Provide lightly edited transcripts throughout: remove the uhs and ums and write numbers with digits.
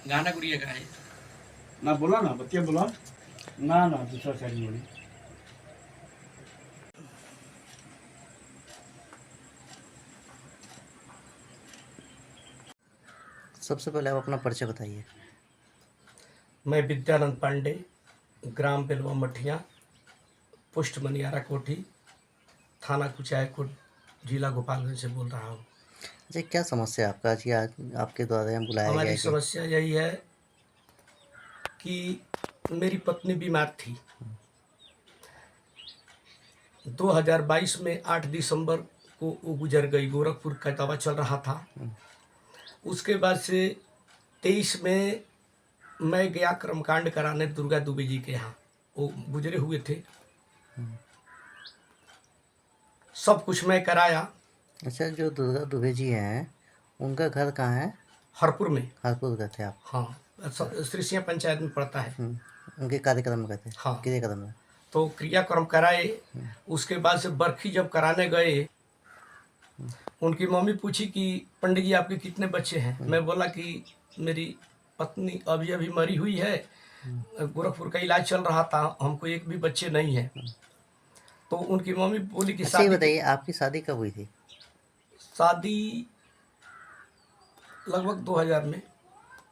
गाना गुड़िया का है। ना बोला ना बतिया बोला ना ना दूसरा साइड बोली। सबसे पहले आप अपना परिचय बताइए। मैं विद्यानंद पांडे, ग्राम बेलवा मठिया, पोस्ट मनियारा कोठी, थाना कुचायकोट, जिला गोपालगंज से बोल रहा हूँ। जी, क्या समस्या है आपका जी? आज आपके द्वारा यहाँ बुलाया गया हमारी है कि समस्या यही है कि मेरी पत्नी बीमार थी। 2022 में 8 दिसंबर को वो गुजर गई। गोरखपुर का दवा चल रहा था। उसके बाद से 23 में मैं गया कर्मकांड कराने दुर्गा दुबे जी के यहाँ। वो गुजरे हुए थे। सब कुछ मैं कराया। अच्छा, जो दुर्गा दुबे जी हैं उनका घर कहाँ है? हरपुर में। हरपुर गए थे आप? हाँ, श्री सिंह पंचायत में पड़ता है। उनके कार्यक्रम में गए थे? हाँ। क्रियाक्रम में? तो क्रियाक्रम कराए। उसके बाद से बरखी जब कराने गए, उनकी मम्मी पूछी कि पंडित जी आपके कितने बच्चे हैं। मैं बोला कि मेरी पत्नी अभी अभी मरी हुई है, गोरखपुर का इलाज चल रहा था, हमको एक भी बच्चे नहीं है। तो उनकी मम्मी बोली कि अच्छा, ये शादी बताइए आपकी शादी कब हुई थी? शादी लगभग 2000 में।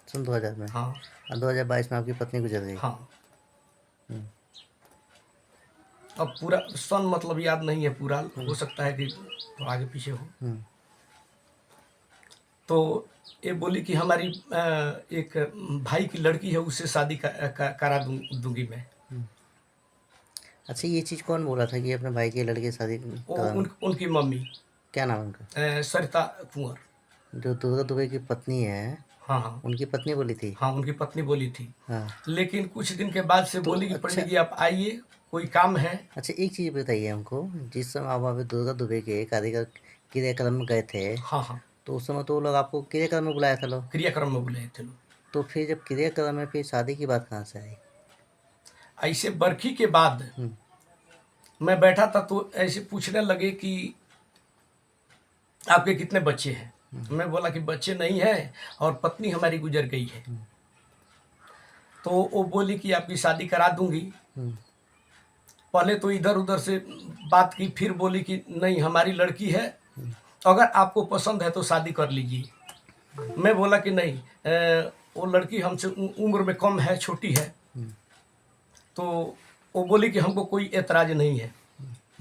सन 2000 में? हाँ। और 2022 में आपकी पत्नी गुजर गई? हाँ। अब पूरा सन मतलब याद नहीं है पूरा, हो सकता है कि तो आगे पीछे हो। तो ये बोली कि हमारी एक भाई की लड़की है, उससे शादी करा दूंगी मैं। अच्छा, ये चीज़ कौन बोला था कि अपने भाई के लड़के की शादी वो कराना? उनकी मम्मी क्या नाम है उनका? सरिता कुंवर। जो दुर्गा दुबे की पत्नी है, हाँ हाँ उनकी पत्नी बोली थी? हाँ, उनकी पत्नी बोली थी। हाँ। लेकिन कुछ दिन के बाद से तो बोली कि अच्छा, पंडित जी आप आइए, कोई काम है। अच्छा, एक चीज़ बताइए हमको। जिस समय आप वहाँ पे दुर्गा दुबे के क्रियाक्रम में गए थे, हाँ हाँ, तो उस समय तो वो लोग आपको क्रियाक्रम में बुलाया था लोग। क्रियाक्रम में बुलाए थे लोग। तो फिर जब क्रियाक्रम में फिर शादी की बात कहाँ से आई? ऐसे बरखी के बाद मैं बैठा था तो ऐसे पूछने लगे कि आपके कितने बच्चे हैं। मैं बोला कि बच्चे नहीं हैं और पत्नी हमारी गुजर गई है। तो वो बोली कि आपकी शादी करा दूंगी। पहले तो इधर उधर से बात की, फिर बोली कि नहीं हमारी लड़की है, अगर आपको पसंद है तो शादी कर लीजिए। मैं बोला कि नहीं, वो लड़की हमसे उम्र में कम है, छोटी है। तो वो बोली कि हमको कोई एतराज नहीं है,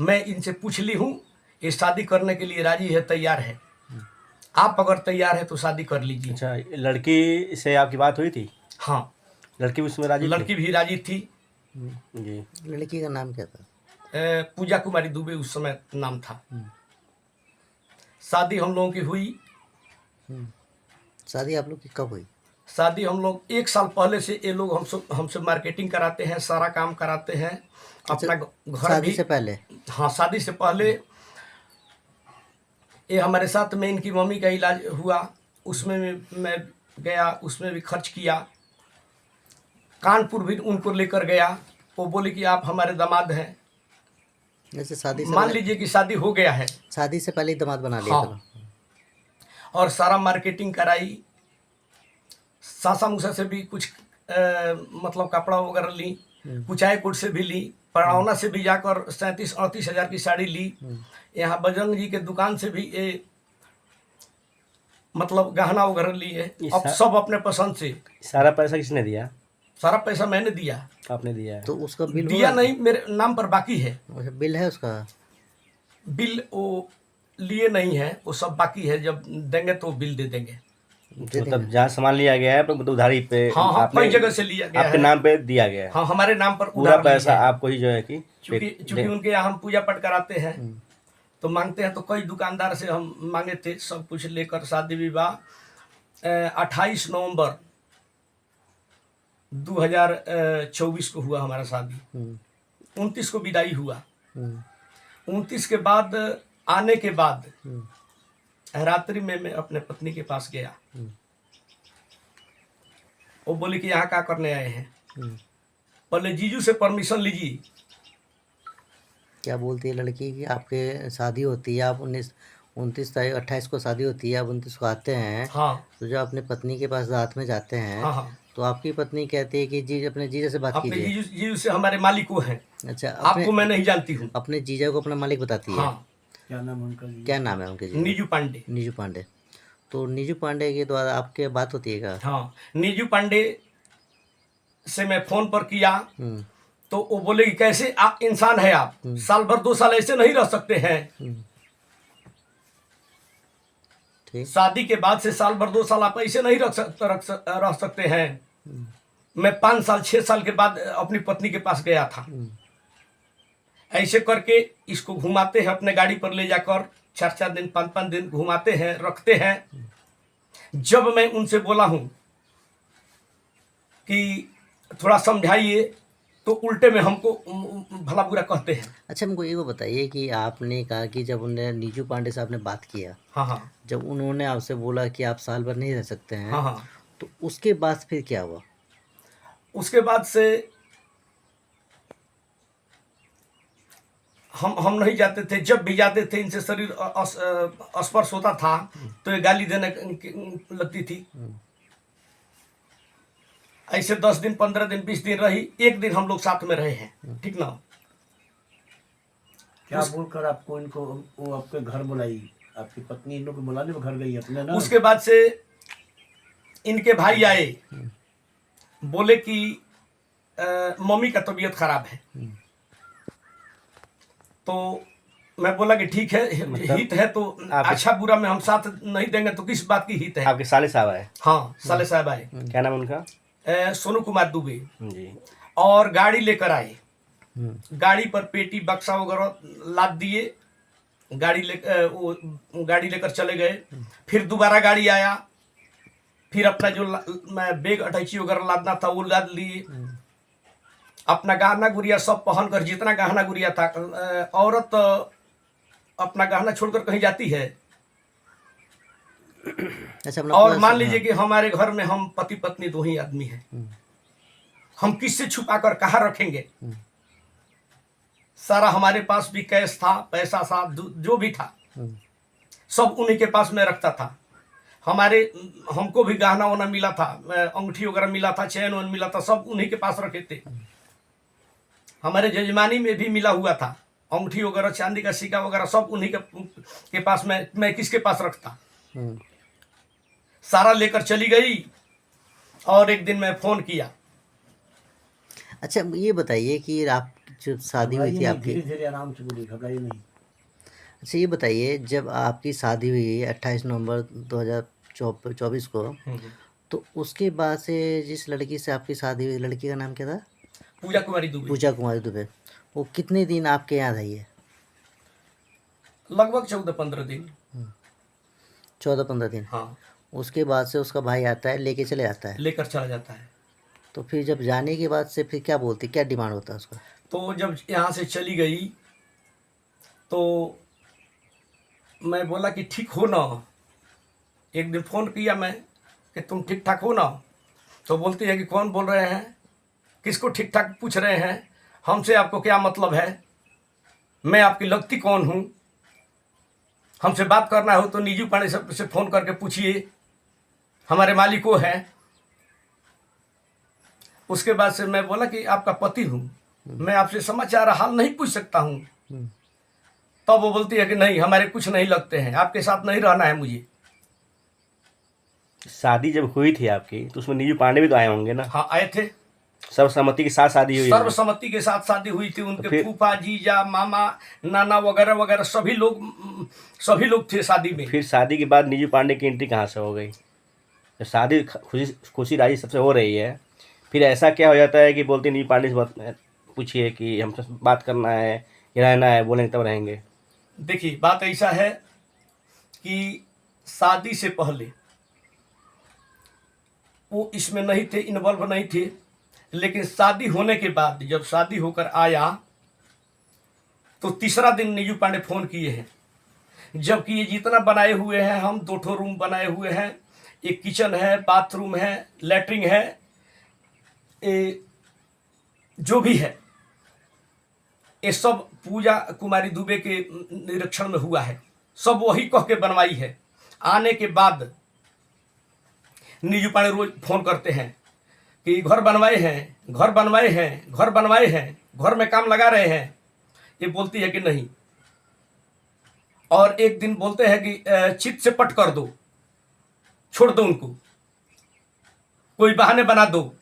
मैं इनसे पूछ ली हूँ, ये शादी करने के लिए राजी है, तैयार है। आप अगर तैयार है तो शादी कर लीजिए। अच्छा, लड़की से आपकी बात हुई थी? हाँ, लड़की भी उसमें राजी थी? लड़की भी राजी थी। जी। लड़की का नाम क्या था? पूजा कुमारी दुबे उस समय नाम था। शादी हम लोगों की हुई। शादी आप लोग की कब हुई? शादी हम लोग 1 साल पहले से ये लोग हमसे मार्केटिंग कराते हैं, सारा काम कराते हैं। अपना घर शादी भी। से पहले? हाँ, शादी से पहले ये हमारे साथ में इनकी मम्मी का इलाज हुआ, उसमें मैं गया, उसमें भी खर्च किया। कानपुर भी उनको लेकर गया। वो बोली कि आप हमारे दामाद हैं। जैसे शादी से मान पहले? लीजिए कि शादी हो गया है। शादी से पहले ही दामाद बना लिया हाँ। चलो। और सारा मार्केटिंग कराई। सासा मूसा से भी कुछ मतलब कपड़ा वगैरह ली, कुचायकोट से भी ली, पड़ौना से भी जाकर 37-38 हज़ार की साड़ी ली। यहाँ बजरंग जी के दुकान से भी मतलब गहना वगैरह लिए। अब सब अपने पसंद से। सारा पैसा किसने दिया? सारा पैसा मैंने दिया। आपने दिया है? तो उसका बिल दिया होगा? नहीं, मेरे नाम पर बाकी है। अच्छा, बिल है उसका? बिल वो लिए नहीं है, वो सब बाकी है। जब देंगे तो बिल दे देंगे। मतलब जहाँ सामान लिया गया है मतलब उधारी पे हाँ हाँ, आपने कई जगह से लिया गया आपके है। नाम पे दिया गया है? हाँ, हमारे नाम पर पूरा उधार लिए पैसा है। आपको ही जो है कि चूंकि उनके यहाँ हम पूजा पाठ कराते हैं, तो मांगते हैं। तो कई दुकानदार से हम मांगे थे, सब कुछ लेकर शादी विवाह 28 नवंबर 2024 को हुआ हमारा शादी। 29 को विदाई हुआ। 29 के बाद आने के बाद रात्रि में मैं अपने पत्नी के पास गया। वो बोली कि यहाँ क्या करने आए हैं, पहले जीजू से परमिशन लीजिए। क्या बोलती है लड़की कि आपके शादी होती है, आप 29 तारीख 28 को शादी होती है, आप 29 को आते हैं, हाँ तो जब अपनी पत्नी के पास रात में जाते हैं, हाँ हाँ। तो आपकी पत्नी कहती है कि जी अपने जीजा से बात अपने कीजिए। जीजू से हमारे मालिक वो हैं, अच्छा, आपको मैं नहीं जानती हूँ। अपने जीजा को अपना मालिक बताती है। हाँ, क्या नाम है उनका जी? क्या नाम है उनके जीजा? नीजू पांडे। नीजू पांडे। तो नीजू पांडे के द्वारा आपके बात होती है क्या? हाँ, नीजू पांडे से मैं फोन पर किया हम्म तो वो बोले कि कैसे आप इंसान है, आप साल भर 2 साल ऐसे नहीं रह सकते हैं। हम्म, ठीक। शादी के बाद से साल भर 2 साल आप ऐसे नहीं रह सकते हैं। मैं 5 साल 6 साल के बाद अपनी पत्नी के पास गया था। ऐसे करके इसको घुमाते हैं, अपने गाड़ी पर ले जाकर 4-4 दिन 5-5 दिन घुमाते हैं, रखते हैं। जब मैं उनसे बोला हूं कि थोड़ा समझाइए तो उल्टे में हमको भला बुरा कहते हैं। अच्छा, हमको ये वो बताइए कि आपने कहा कि जब उन्हें नीजू पांडे से आपने बात किया, हाँ हाँ जब उन्होंने आपसे बोला कि आप साल भर नहीं रह सकते हैं, हाँ हाँ। तो उसके बाद फिर क्या हुआ? उसके बाद से हम नहीं जाते थे। जब भी जाते थे इनसे शरीर स्पर्श होता था तो ये गाली देने लगती थी। ऐसे 10 दिन 15 दिन 20 दिन रही। एक दिन हम लोग साथ में रहे हैं, ठीक ना। क्या बोलकर आपको इनको वो आपके घर बुलाई? आपकी पत्नी इन लोग को बुलाने वो घर गई अपने ना? उसके बाद से इनके भाई आए, बोले कि मम्मी का तबीयत खराब है। तो मैं बोला कि ठीक है, हित है तो अच्छा बुरा में हम साथ नहीं देंगे तो किस बात की हित है। आपके साले साहब आए? हाँ, साले साहब आए। क्या नाम उनका? सोनू कुमार दुबे। जी। और गाड़ी लेकर आए। हम्म गाड़ी पर पेटी बक्सा वगैरह लाद दिए। गाड़ी लेकर चले गए। फिर दोबारा गाड़ी आया। फिर अपना जो बैग अटैची वगैरह लादना था वो लाद लिए। अपना गहना गुड़िया सब पहन कर, जितना गहना गुड़िया था, औरत अपना गहना छोड़कर कहीं जाती है। अच्छा, अपना और पूरा मान लीजिए कि हमारे घर में हम पति पत्नी 2 ही आदमी हैं। हम किससे छुपा कर कहाँ रखेंगे? सारा हमारे पास भी कैश था, पैसा था, जो भी था सब उन्हीं के पास में रखता था। हमको भी गहना वना मिला था, अंगूठी वगैरह मिला था, चैन वैन मिला था, सब उन्हीं के पास रखे थे। हमारे जजमानी में भी मिला हुआ था, अंगूठी वगैरह, चांदी का सिक्का वगैरह सब उन्हीं के पास में। मैं किसके पास रखता? सारा लेकर चली गई। और एक दिन मैं फोन किया। अच्छा, ये बताइए कि आप जब शादी हुई थी आपकी, धीरे धीरे आराम से बोलिए, घबराइए नहीं। अच्छा ये बताइए, जब आपकी शादी हुई 28 नवंबर 2024 को, तो उसके बाद से जिस लड़की से आपकी शादी हुई, लड़की का नाम क्या था? पूजा कुमारी दुबे। पूजा कुमारी दुबे। वो कितने दिन आपके यहाँ रही है? लगभग 14-15 दिन। 14-15 दिन। हाँ, उसके बाद से उसका भाई आता है, लेके चले जाता है। लेकर चला जाता है। तो फिर जब जाने के बाद से फिर क्या बोलती, क्या डिमांड होता है उसका? तो जब यहाँ से चली गई तो मैं बोला कि ठीक हो ना। एक दिन फ़ोन किया मैं कि तुम ठीक ठाक हो ना। तो बोलती है कि कौन बोल रहे हैं, किसको ठीक ठाक पूछ रहे हैं, हमसे आपको क्या मतलब है, मैं आपकी लगती कौन हूँ? हमसे बात करना हो तो नीजू पांडे से फ़ोन करके पूछिए, हमारे मालिक वो हैं। उसके बाद से मैं बोला कि आपका पति हूँ, मैं आपसे समाचार हाल नहीं पूछ सकता हूँ। तब वो बोलती है कि नहीं, हमारे कुछ नहीं लगते हैं, आपके साथ नहीं रहना है मुझे। शादी जब हुई थी आपकी तो उसमें नीजू पांडे भी तो आए होंगे ना? हाँ, आए थे। सर्वसम्मति के साथ शादी हुई है? सर्वसम्मति के साथ शादी हुई थी। उनके फिर- फूफा, जीजा, मामा, नाना वगैरह वगैरह सभी लोग थे शादी में। फिर शादी के बाद नीजू पांडे की एंट्री कहाँ से हो गई? जब शादी खुशी राजी सबसे हो रही है, फिर ऐसा क्या हो जाता है कि बोलते नीजू पांडे से पूछिए कि हमसे बात करना है या रहना है, बोलेंगे तब रहेंगे? देखिए, बात ऐसा है कि शादी से पहले वो इसमें नहीं थे, इन्वॉल्व नहीं थे। लेकिन शादी होने के बाद जब शादी होकर आया तो तीसरा दिन नीजू पांडे फोन किए हैं। जबकि ये जितना बनाए हुए हैं, हम 2 रूम बनाए हुए हैं, एक किचन है, बाथरूम है, लैट्रिन है, जो भी है ये सब पूजा कुमारी दुबे के निरीक्षण में हुआ है। सब वही कह के बनवाई है। आने के बाद नीजू पांडे रोज फोन करते हैं कि घर बनवाए हैं, घर बनवाए हैं, घर बनवाए हैं, घर में काम लगा रहे हैं। ये बोलती है कि नहीं, और एक दिन बोलते हैं कि चित से पट कर दो, छोड़ दो उनको, कोई बहाने बना दो।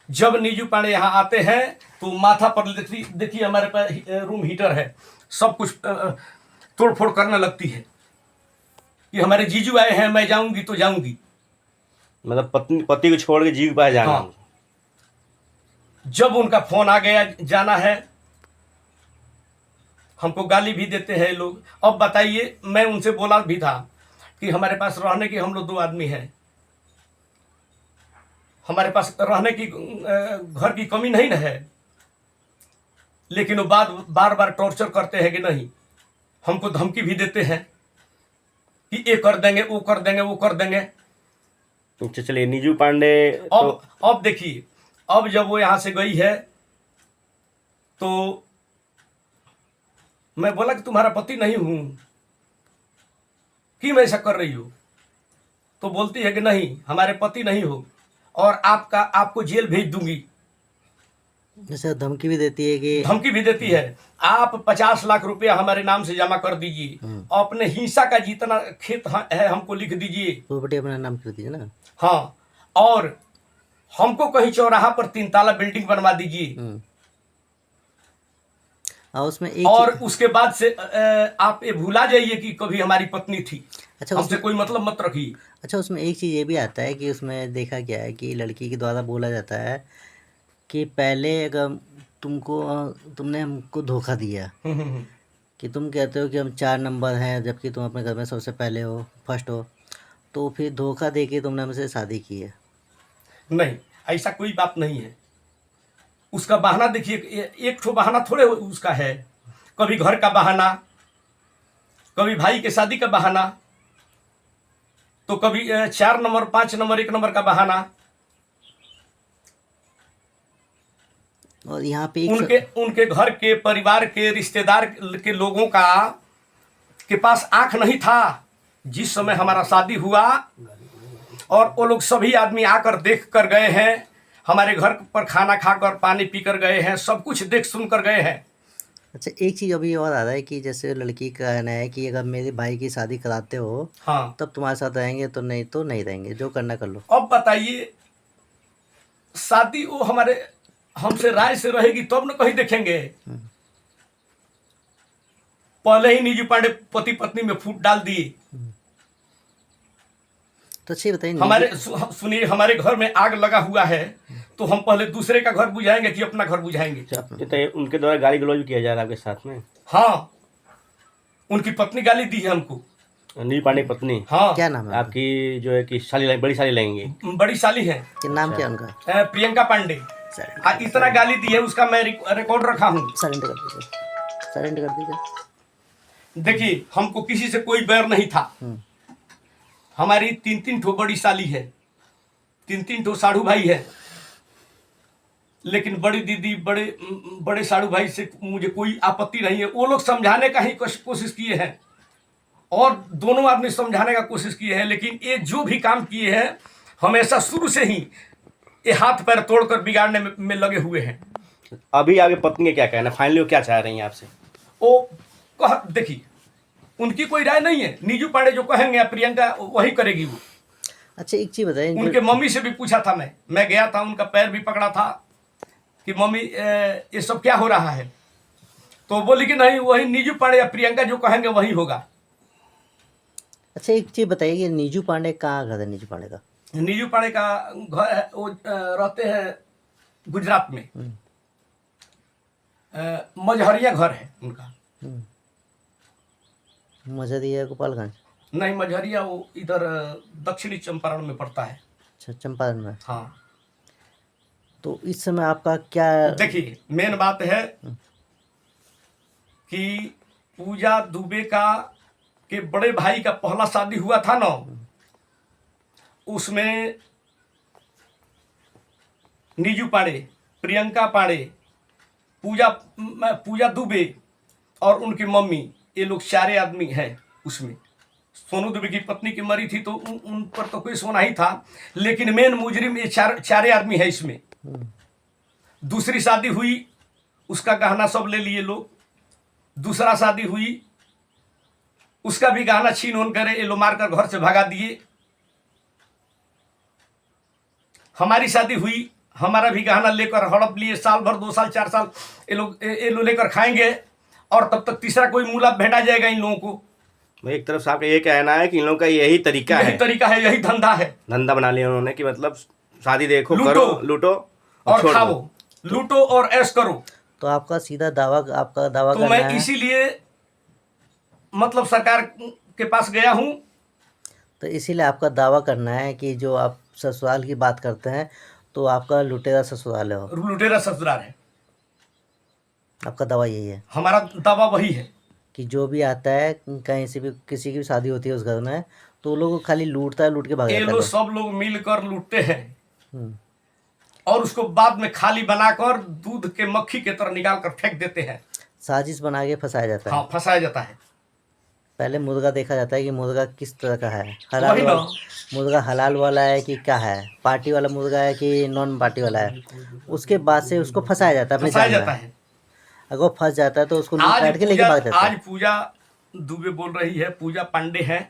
जब नीजू पांडे यहाँ आते हैं तो माथा पर देखिए हमारे पास रूम हीटर है, सब कुछ तोड़ फोड़ करने लगती है कि हमारे जीजू आए हैं, मैं जाऊंगी तो जाऊंगी। मतलब पति को छोड़ के जीव के पास जाना। हाँ। जब उनका फोन आ गया जाना है, हमको गाली भी देते हैं लोग। अब बताइए, मैं उनसे बोला भी था कि हमारे पास रहने की हम लोग 2 आदमी हैं, हमारे पास रहने की घर की कमी नहीं न है, लेकिन वो बार बार टॉर्चर करते हैं कि नहीं, हमको धमकी भी देते हैं कि ये कर देंगे, वो कर देंगे, वो कर देंगे। अच्छा चलिए, नीजू पांडे अब देखिए, अब जब वो यहाँ से गई है तो मैं बोला कि तुम्हारा पति नहीं हूं, क्यों ऐसा कर रही हो? तो बोलती है कि नहीं, हमारे पति नहीं हो और आपको जेल भेज दूंगी। जैसे धमकी भी देती है कि धमकी भी देती है, आप 50 लाख रुपया हमारे नाम से जमा कर दीजिए, अपने हिस्सा का जितना खेत है हमको लिख दीजिए, प्रॉपर्टी अपना नाम कर दीजिए ना। हाँ, और हमको कहीं चौराहा पर 3 ताला बिल्डिंग बनवा दीजिए। और उसमें एक और उसके बाद से आप ये भुला जाइए कि कभी हमारी पत्नी थी। अच्छा, हमसे कोई मतलब मत रखिए। अच्छा, उसमें एक चीज़ ये भी आता है कि उसमें देखा गया है कि लड़की के द्वारा बोला जाता है कि पहले अगर तुमने हमको धोखा दिया कि तुम कहते हो कि हम 4 नंबर हैं, जबकि तुम अपने घर में सबसे पहले हो, फर्स्ट हो, तो फिर धोखा दे के तुमने हमसे शादी की है। नहीं, ऐसा कोई बात नहीं है। उसका बहाना देखिए, एक ठो बहाना थोड़े उसका है। कभी घर का बहाना, कभी भाई के शादी का बहाना, तो कभी 4 नंबर, 5 नंबर, 1 नंबर का बहाना। और यहाँ पे उनके घर के परिवार के रिश्तेदार के लोगों का के पास आंख नहीं था जिस समय हमारा शादी हुआ, और वो लोग सभी आदमी आकर देख कर गए हैं, हमारे घर पर खाना खाकर पानी पीकर गए हैं, सब कुछ देख सुन कर गए हैं। अच्छा, एक चीज़ अभी और आ रहा है कि जैसे लड़की का कहना है कि अगर मेरे भाई की शादी कराते हो हाँ, तब तुम्हारे साथ रहेंगे, तो नहीं रहेंगे, जो करना कर लो। अब बताइए, शादी वो हमारे हमसे राय से रहेगी तब न कहीं देखेंगे। पहले ही नीजू पांडे पति पत्नी में फूट डाल दिए। तो अच्छी बताइए, हमारे सुनिए, हमारे घर में आग लगा हुआ है तो हम पहले दूसरे का घर बुझाएंगे कि अपना घर बुझाएंगे? तो उनके द्वारा गाली गलौज भी किया जा रहा है आपके साथ में? हाँ, उनकी पत्नी गाली दी है हमको। नीजू पांडे की पत्नी? हाँ। क्या नाम है आपकी जो है कि बड़ी साली लगेंगे? बड़ी साली है। कि नाम क्या उनका? प्रियंका पांडे। इतना गाली दी है, उसका मैं रिकॉर्ड रखा हूँ। साइलेंट कर दीजिए, साइलेंट कर दीजिए। देखिए, हमको किसी से कोई बैर नहीं था। हमारी 3 ठो बड़ी साली है, 3 ठो साढ़ू भाई है, लेकिन बड़ी दीदी बड़े साढ़ू भाई से मुझे कोई आपत्ति नहीं है। वो लोग समझाने का ही कोशिश किए हैं, और दोनों आदमी समझाने का कोशिश किए हैं, लेकिन ये जो भी काम किए हैं हमेशा शुरू से ही ये हाथ पैर तोड़कर बिगाड़ने में लगे हुए हैं। अभी आपकी पत्नी का क्या कहना, फाइनली वो क्या चाह रही हैं आपसे? वो देखिए, उनकी कोई राय नहीं है। नीजू पांडे जो कहेंगे प्रियंका वही करेगी वो। अच्छा, एक चीज़ बताइए, उनके मम्मी से भी पूछा था, मैं गया था, उनका पैर भी पकड़ा था कि मम्मी ये सब क्या हो रहा है, तो बोली कि नहीं, वही नीजू पांडे या प्रियंका जो कहेंगे वही होगा। अच्छा, एक चीज़ बताइए कि नीजू पांडे कहाँ घर है? नीजू पांडे का नीजू पांडे का घर है, वो रहते हैं गुजरात में, मझहरिया घर है उनका। मझरिया गोपालगंज? नहीं, मझहरिया वो इधर दक्षिणी चंपारण में पड़ता है। अच्छा, चंपारण में। हाँ। तो इस समय आपका क्या? देखिए, मेन बात है कि पूजा दुबे के बड़े भाई का पहला शादी हुआ था ना, उसमें नीजू पांडे, प्रियंका पांडे, पूजा दुबे और उनकी मम्मी, ये लोग 4 आदमी हैं उसमें। सोनू दुबे की पत्नी की मरी थी तो उन पर तो कोई सोना ही था, लेकिन मेन मुजरिम ये 4 आदमी है इसमें। दूसरी शादी हुई, उसका गहना सब ले लिए लोग। दूसरा शादी हुई, उसका भी गहना छीन ओन करे ये लोग मार कर घर से भगा दिए। हमारी शादी हुई, हमारा भी गहना लेकर हड़प लिए, साल भर 2 साल 4 साल ये लोग लेकर खाएंगे, और तब तक तीसरा कोई मूला भेटा जाएगा इन लोगों को। भाई एक तरफ से आपका ये कहना है कि इन लोगों का यही तरीका यही तरीका है, यही धंधा है। धंधा बना लिया उन्होंने कि मतलब शादी देखो, लूटो, करो, लूटो और छोड़ खाओ, दो। लूटो और ऐश करो। तो आपका सीधा दावा, आपका दावा तो करना मैं है, इसीलिए मतलब सरकार के पास गया हूँ। तो इसीलिए आपका दावा करना है कि जो आप ससुराल की बात करते हैं तो आपका लुटेरा ससुराल है, वो लुटेरा ससुराल है, आपका दावा यही है हमारा दावा वही है। कि जो भी आता है कहीं से भी, किसी की भी शादी होती है उस घर में, तो वो लोग खाली लूटता है, लूट के भाग ये जाता लोग है। सब लोग मिलकर लूटते हैं हम्म, और उसको बाद में खाली बनाकर दूध के मक्खी के तरह निकाल कर फेंक देते हैं। साजिश बना के फंसाया जाता है। हाँ, फंसाया जाता है। पहले मुर्गा देखा जाता है कि मुर्गा किस तरह का है, वही ना। मुर्गा हलाल वाला है कि क्या है, पार्टी वाला मुर्गा है कि नॉन पार्टी वाला है। उसके बाद से उसको फंसाया जाता है अपने फंसाया जाल जाता में। है। अगर वो फंस जाता है तो उसको लूट आज काट के लेके भाग जाता है। आज पूजा दुबे बोल रही है, पूजा पांडे है।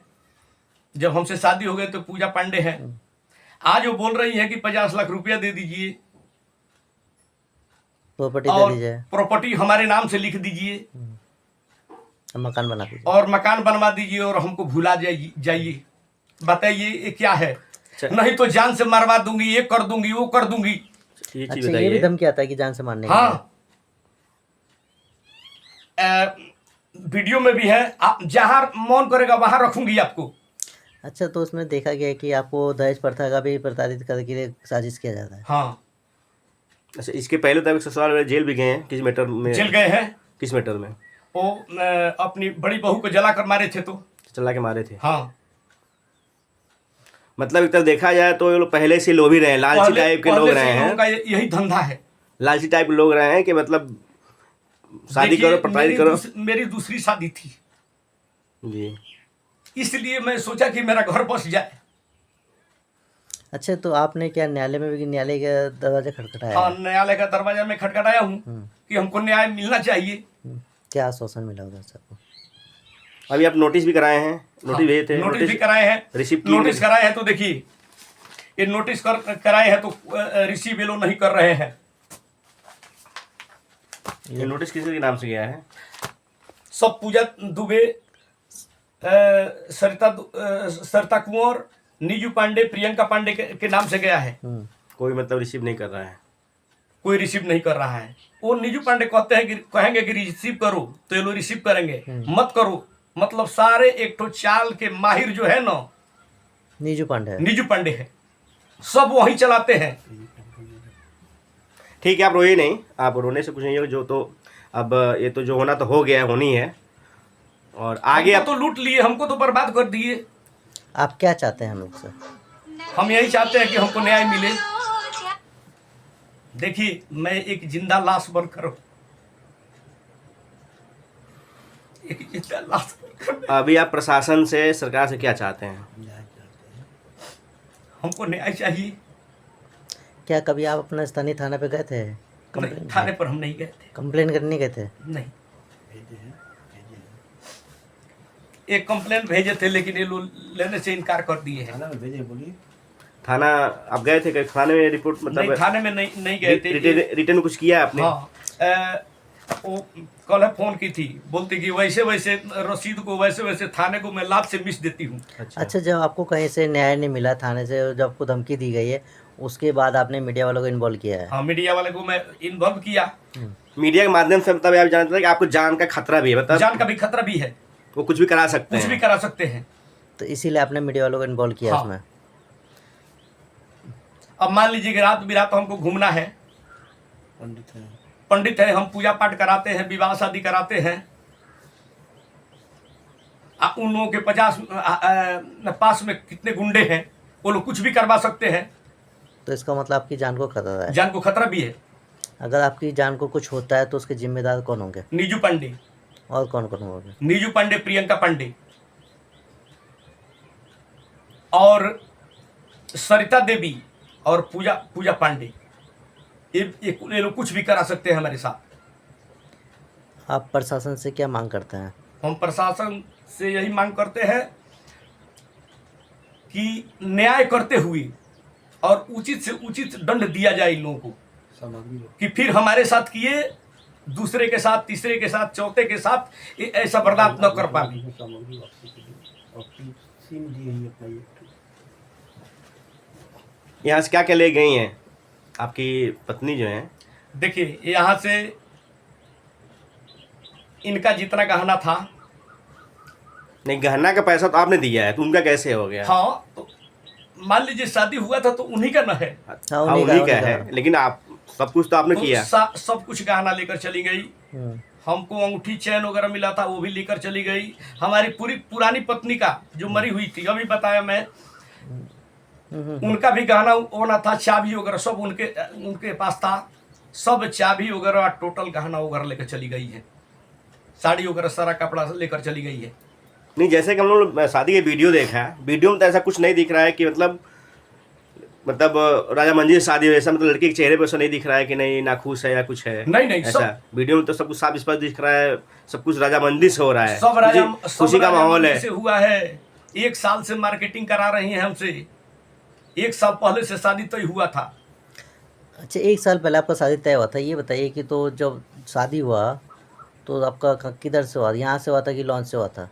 जब हमसे शादी हो गई तो पूजा पांडे है। आज वो बोल रही है कि 50 लाख रुपया दे दीजिए प्रॉपर्टी दे और दीजिए, प्रॉपर्टी हमारे नाम से लिख दीजिए मकान बना दीजिए। और मकान बनवा दीजिए और हमको भुला जाइए। बताइए ये क्या है? नहीं तो जान से मरवा दूंगी, ये कर दूंगी, वो कर दूंगी। ये चीज अच्छा, ये भी बताइए। धमकी आता है कि जान से मारने का। हाँ, वीडियो में भी है। आप जहां मन करेगा वहां रखूंगी आपको। अच्छा, तो उसमें देखा गया है कि आपको दहेज प्रथा का भी प्रताड़ित करने के लिए साजिश किया जाता है। हाँ, अच्छा, इसके पहले तो अभी ससुराल वाले जेल भी गए हैं किस मैटर में? जेल गए हैं। किस मैटर में? वो अपनी बड़ी बहू को जला कर मारे थे तो। चला के मारे थे। हाँ, मतलब एक तरह देखा जाए तो ये लोग पहले से लोभी रहे हैं, लालची टाइप के लोग पहले से रहे इन लोगों हैं। का यही धंधा है। लालची टाइप के लोग रहे हैं कि मतलब शादी देखिए, करो, प्रताड़ित करो। मेरी दूसरी शादी थी, जी। इसलिए मैं सोचा कि मेरा घर बस जाए। अच्छा, तो आपने क्या न्यायालय में भी, न्यायालय का दरवाजा खटखटाया हाँ, है? न्यायालय का दरवाजा में खटखटाया हूँ कि हमको न्याय मिलना चाहिए। क्या आश्वासन मिला उधर से आपको? अभी आप नोटिस भी कराए हैं, नोटिस भेजे थे? नोटिस भी कराए हैं, रिसीव किए नोटिस कराए हैं। तो देखिए, ये नोटिस कराए हैं तो रिसीव ये लोग नहीं कर रहे हैं। ये नोटिस किसी के नाम से गया है? सब पूजा दुबे, सरिता कुंवर, नीजू पांडे, प्रियंका पांडे के नाम से गया है। कोई मतलब रिसीव नहीं कर रहा है। कोई रिसीव नहीं कर रहा है। वो नीजू पांडे कहते हैं कि कहेंगे कि रिसीव करो तो ये लोग रिसीव करेंगे, मत करो मतलब सारे एक तो चाल के माहिर जो है ना, नीजू पांडे है। नीजू पांडे है, सब वही चलाते हैं। ठीक है, आप रोइए नहीं, आप रोने से कुछ नहीं होगा। जो तो अब ये तो जो होना तो हो गया, होनी है। और आगे हमको तो लूट लिए, हमको तो बर्बाद कर दिए। आप क्या चाहते हैं हम लोग से? हम यही चाहते हैं कि हमको न्याय मिले। देखिए, मैं एक जिंदा लाश बनकर हूं, एक जिंदा लाश बनकर। अभी आप प्रशासन से, सरकार से क्या चाहते हैं? हमको न्याय चाहिए। क्या कभी आप अपना स्थानीय थाना पे गए थे? नहीं, थाने पर हम नहीं गए थे। कंप्लेन करने गए थे? नहीं, एक कंप्लेन भेजे थे लेकिन ये लोग लेने से इनकार कर दिए हैं। थाना में भेजे, बोलिए। थाना आप गए थे? थाने में रिपोर्ट नहीं, मतलब थाने में नहीं गए थे। रिटर्न कुछ किया आपने? हाँ, वो कल फोन की थी, बोलती कि वैसे वैसे रसीद को वैसे वैसे थाने को मैं लाभ से मिस देती हूँ। अच्छा, जब आपको कहीं से न्याय नहीं मिला, थाने से जब आपको धमकी दी गई है, उसके बाद आपने मीडिया वालों को इन्वॉल्व किया है? हाँ, मीडिया वाले को मैं इन्वॉल्व किया। मीडिया के माध्यम से मतलब आप जानते हैं कि आपको जान का खतरा भी है, मतलब जान का भी खतरा भी है, वो कुछ भी करा सकते कुछ हैं। भी करा सकते हैं। तो इसीलिए आपने मीडिया वालों को इन्वॉल्व किया हाँ। उसमें? अब मान लीजिए कि रात बिरात हमको घूमना है, पंडित है, हम पूजा पाठ कराते हैं, विवाह शादी कराते हैं। उन लोगों के 50 पास में कितने गुंडे हैं, वो लोग कुछ भी करवा सकते हैं। तो इसका मतलब आपकी जान को खतरा है? जान को खतरा भी है। अगर आपकी जान को कुछ होता है तो उसके जिम्मेदार कौन होंगे? नीजू पांडे। और कौन कौन हुआ? नीजू पांडे, प्रियंका पांडे और सरिता देवी और पूजा पूजा पांडे। ये लोग कुछ भी करा सकते हैं हमारे साथ। आप प्रशासन से क्या मांग करते हैं? हम प्रशासन से यही मांग करते हैं कि न्याय करते हुए और उचित से उचित दंड दिया जाए इन लोगों को, सामग्री कि फिर हमारे साथ किए दूसरे के साथ, तीसरे के साथ, चौथे के साथ ऐसा बर्दाश्त न कर पाए। सामग्री वापसी के लिए और सिम दी है अपना ये। यहाँ से क्या क्या ले गई हैं आपकी पत्नी जो है? देखिए, यहाँ से इनका जितना गहना था, नहीं, गहना का पैसा तो आपने दिया है, तो उनका कैसे हो गया? हाँ, तो मान लीजिए शादी हुआ था तो उन्हीं का न है, हाँ, उन्हीं का है, लेकिन आप सब कुछ तो आपने तो किया। सब कुछ गहना लेकर चली गई। हमको अंगूठी चैन वगैरह मिला था वो भी लेकर चली गई। हमारी पूरी पुरानी पत्नी का जो मरी हुई थी, अभी बताया मैं, उनका भी गहना होना था, चाबी वगैरह सब उनके पास था। सब चाबी वगैरह टोटल गहना वगैरह लेकर चली गई है। साड़ी वगैरह सारा कपड़ा लेकर चली गई है। नहीं, जैसे कि हम लोग शादी के वीडियो देखा है, वीडियो में तो ऐसा कुछ नहीं दिख रहा है कि मतलब राजा मंजी से शादी वैसा, मतलब लड़की के चेहरे पर ऐसा नहीं दिख रहा है कि नहीं नाखुश है या कुछ है। नहीं, ऐसा वीडियो में तो सब कुछ साफ स्पष्ट दिख रहा है, सब कुछ राजा मंदी से हो रहा है, सब खुशी का माहौल है। से हुआ है। 1 साल से मार्केटिंग करा रही है हमसे। 1 साल पहले से शादी तय हुआ था। अच्छा, 1 साल पहले आपका शादी तय हुआ था। ये बताइए कि तो जब शादी हुआ तो आपका किधर से हुआ? यहाँ से हुआ था कि लॉन्च से हुआ था?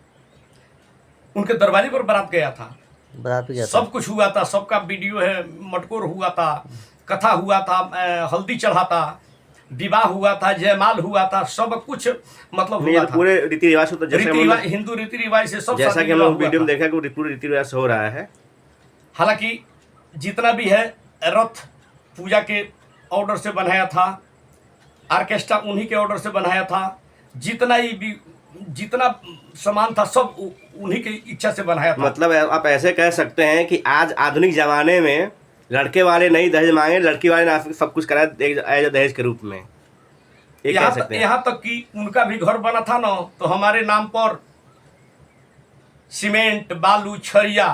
उनके दरवाजे पर बारात गया था, बारात पे गया था? सब कुछ हुआ था, सबका वीडियो है। मटकोर हुआ था, कथा हुआ था, हल्दी चढ़ा था, विवाह हुआ था, जयमाल हुआ था, सब कुछ मतलब नहीं, हुआ तो था। पूरे रीति रिवाज से, तो जैसे हम लोग हिंदू रीति रिवाज से सब जैसा शादी कि हम लोग हुआ वीडियो में था। देखा कि पूरे रीति रिवाज से हो रहा है। हालांकि जितना भी है रथ पूजा के ऑर्डर से बनाया था, ऑर्केस्ट्रा उन्हीं के ऑर्डर से बनाया था, जितना सामान था सब उन्हीं की इच्छा से बनाया था। मतलब आप ऐसे कह सकते हैं कि आज आधुनिक जमाने में लड़के वाले नहीं दहेज मांगे, लड़की वाले ने सब कुछ करा एज दहेज के रूप में, ये कह सकते हैं। यहाँ तक कि उनका भी घर बना था ना, तो हमारे नाम पर सीमेंट, बालू, छरिया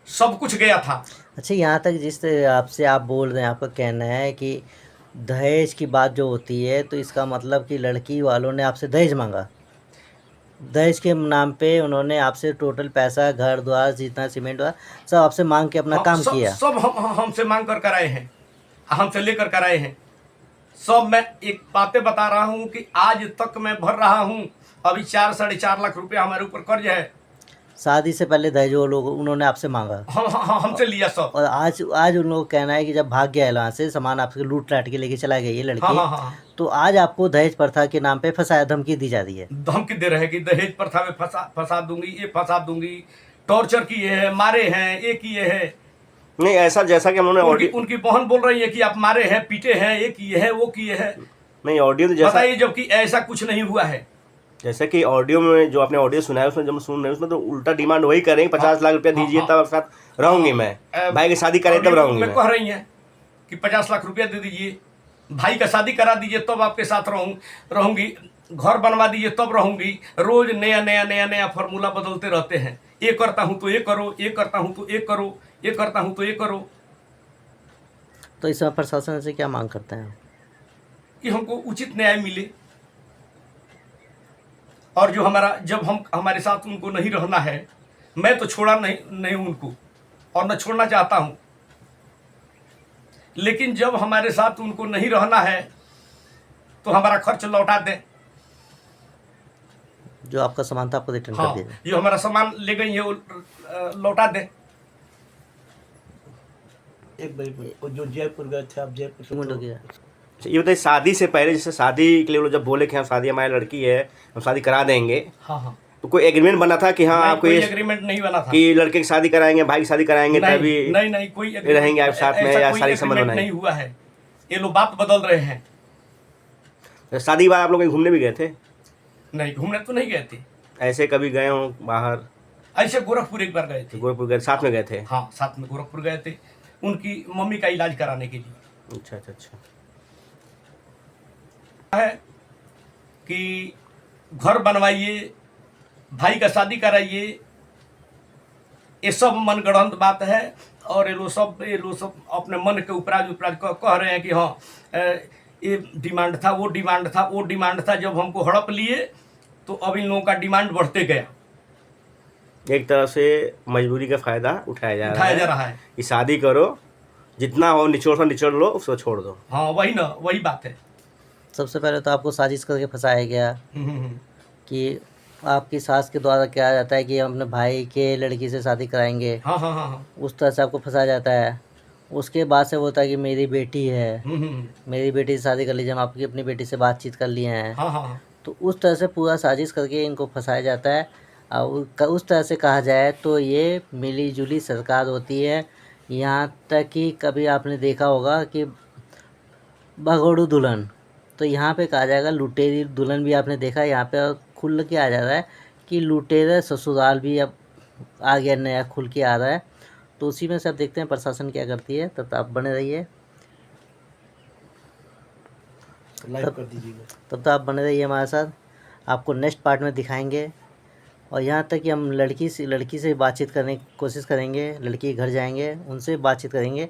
सब कुछ गया था। अच्छा, यहाँ तक जिस आपसे आप बोल रहे हैं, आपका कहना है कि दहेज की बात जो होती है, तो इसका मतलब कि लड़की वालों ने आपसे दहेज मांगा। दहेज के नाम पे उन्होंने आपसे टोटल पैसा, घर द्वार, जितना सीमेंट हुआ, सब आपसे मांग के अपना काम किया। सब हमसे मांग कर कराए हैं, हमसे लेकर कराए हैं सब। मैं एक बातें बता रहा हूँ कि आज तक मैं भर रहा हूँ। अभी 4-4.5 लाख रुपया हमारे ऊपर कर्ज है। शादी से पहले दहेज वो लोग उन्होंने आपसे मांगा, हमसे लिया सब। और आज उन लोगों का कहना है कि जब भाग गया है वहाँ से, सामान आपसे लूट लाट के लेके चला गया ये लड़की, तो आज आपको दहेज प्रथा के नाम पे फंसाया, धमकी दी जा रही है। धमकी दे रहे हैं कि दहेज प्रथा में फंसा दूंगी, ये फंसा दूंगी, टॉर्चर किए हैं, मारे हैं, ये किए हैं। नहीं, ऐसा जैसा कि उन्होंने उनकी बहन बोल रही है कि आप मारे हैं, पीटे हैं, ये किए हैं, वो किए हैं। नहीं, ऑडियो तो जैसा बताइए, जबकि ऐसा कुछ नहीं हुआ है। जैसे कि ऑडियो में जो आपने ऑडियो सुना है, उसमें जब सुन रहे हैं उसमें तो उल्टा डिमांड वही करेंगे, 50 लाख रुपया दीजिए तब आपके साथ रहूंगी मैं, भाई की शादी करें तब रहूंगी मैं। कह रही हैं कि 50 लाख रुपया दे दीजिए, भाई का शादी करा दीजिए तब आपके साथ रहूंगी, घर बनवा दीजिए तब रहूंगी। रोज नया फार्मूला बदलते रहते हैं। ये करता हूँ तो ये करो, ये करता हूँ तो ये करो, ये करता हूँ तो ये करो। तो इस समय प्रशासन से क्या मांग करते हैं? कि हमको उचित न्याय मिले, और जो जब हमारे साथ उनको नहीं रहना है, मैं तो छोड़ा नहीं उनको, और न छोड़ना चाहता हूं, लेकिन जब हमारे साथ उनको नहीं रहना है तो हमारा खर्च लौटा दें। जो आपका सामान था आपको रिटर्न कर दिया। जो हमारा सामान ले गई है वो लौटा दें। एक बार जो जयपुर गए थे आप, जयपुर से ये बताइए, शादी से पहले, जैसे शादी के लिए जब बोले कि हम शादी हमारी लड़की है, हम शादी करा देंगे, तो कोई एग्रीमेंट बना था कि हाँ आपको ये एग्रीमेंट नहीं बना था कि लड़के की शादी कराएंगे, भाई की शादी कराएंगे, तभी नहीं कोई रहेंगे आप साथ में, या सारी संबंध बनाएंगे? नहीं हुआ है, ये लोग बात बदल रहे हैं। शादी के बाद आप लोग कहीं घूमने भी गए थे? नहीं, घूमने तो नहीं गए थे। ऐसे कभी गए हो बाहर? ऐसे गोरखपुर एक बार गए थे। गोरखपुर गए, साथ में गए थे? हाँ, साथ में गोरखपुर गए थे, उनकी मम्मी का इलाज कराने के लिए। अच्छा। है कि घर बनवाइए, भाई का शादी कराइए, ये सब मनगढ़ंत बात है। और ये लोग सब अपने मन के उपराज कह रहे हैं कि हाँ ये डिमांड था, वो डिमांड था, वो डिमांड था। जब हमको हड़प लिए तो अब इन लोगों का डिमांड बढ़ते गया, एक तरह से मजबूरी का फ़ायदा उठाया जा रहा है है। कि शादी करो, जितना हो निचोड़ लो, उसको छोड़ दो। हाँ वही ना, वही बात है। सबसे पहले तो आपको साजिश करके फंसाया गया कि आपकी सास के द्वारा क्या जाता है कि हम अपने भाई के लड़की से शादी कराएंगे, हाँ हाँ हाँ हाँ। उस तरह से आपको फंसाया जाता है। उसके बाद से वो होता है कि मेरी बेटी है, मेरी बेटी से शादी कर लीजिए, हम आपकी अपनी बेटी से बातचीत कर लिए हैं। हाँ हाँ हाँ। तो उस तरह से पूरा साजिश करके इनको फंसाया जाता है। और उस तरह से कहा जाए तो ये मिली जुली सरकार होती है। यहाँ तक कि कभी आपने देखा होगा कि भगोड़ू दुल्हन, तो यहाँ पे कहा जाएगा लुटेरी दुल्हन भी आपने देखा है। यहाँ पे खुल के आ जा रहा है कि लुटेरा ससुराल भी अब आ गया, नया खुल के आ रहा है। तो उसी में से अब देखते हैं प्रशासन क्या करती है। तब तक आप बने रहिए, लाइक कर दीजिएगा। तब तक आप बने रहिए हमारे साथ, आपको नेक्स्ट पार्ट में दिखाएंगे। और यहाँ तक कि हम लड़की से बातचीत करने की कोशिश करेंगे, लड़की के घर जाएंगे, उनसे बातचीत करेंगे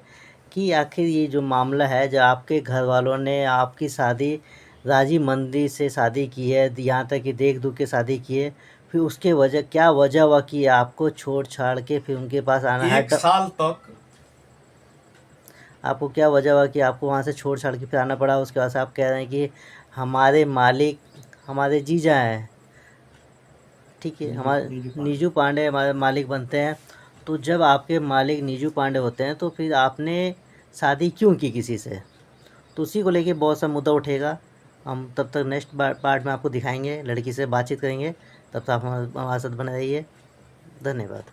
कि आखिर ये जो मामला है, जो आपके घर वालों ने आपकी शादी राजी मंदी से शादी की है, यहाँ तक कि देख दुख के शादी की है, फिर उसके वजह क्या वजह हुआ कि आपको छोड़ छाड़ के फिर उनके पास आना है। 1 साल तक आपको क्या वजह हुआ कि आपको वहाँ से छोड़ छाड़ के फिर आना पड़ा। उसके बाद से आप कह रहे हैं कि हमारे मालिक हमारे जीजा हैं, ठीक है, हमारे नीजू पांडे हमारे मालिक बनते हैं। तो जब आपके मालिक नीजू पांडे होते हैं तो फिर आपने शादी क्यों की किसी से? तो उसी को लेके बहुत सा मुद्दा उठेगा। हम तब तक नेक्स्ट पार्ट में आपको दिखाएंगे, लड़की से बातचीत करेंगे। तब तक आप हमारे साथ बने रहिए। धन्यवाद।